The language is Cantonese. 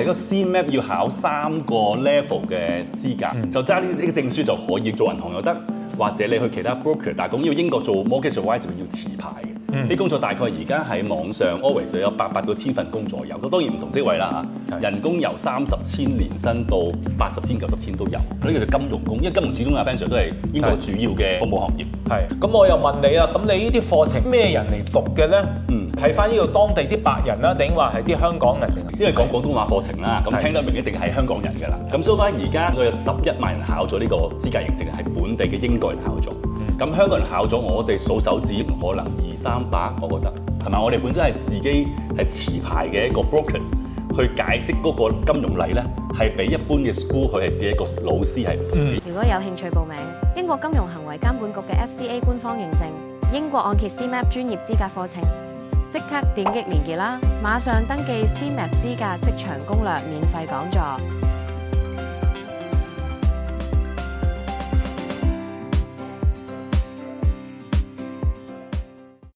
係個 CMAP 要考3個 level 嘅資格，就揸呢個證書就可以做銀行又得，或者你去其他 broker 打工，要英國做 mortgage advisor 要持牌嘅。呢工作大概而家喺網上 always 有800到1000份工左右，咁當然唔同職位啦嚇，人工由30千年薪到80千、90千都有。呢個就金融工，因為金融始終阿 Ben Sir 都係英國主要嘅服務行業。係，咁我又問你啦，咁你呢啲課程咩人嚟讀嘅咧？睇翻呢度當地啲白人啦，定話係啲香港人定？因為講廣東話課程啦，咁聽得明一定係香港人㗎啦。咁 so far 而家都有11萬人考咗呢個資格認證，係本地嘅英國人考咗。咁香港人考咗，我哋數手指唔可能200-300，我覺得。同埋我哋本身係自己係持牌嘅一個 brokers，去解釋嗰個金融例咧，係比一般嘅 school 佢係自己一個老師係。如果有興趣報名，英國金融行為監管局嘅 FCA 官方認證英國按揭 CMAP 專業資格課程，即刻點擊連結啦，馬上登記 CMAP 資格職場攻略免費講座。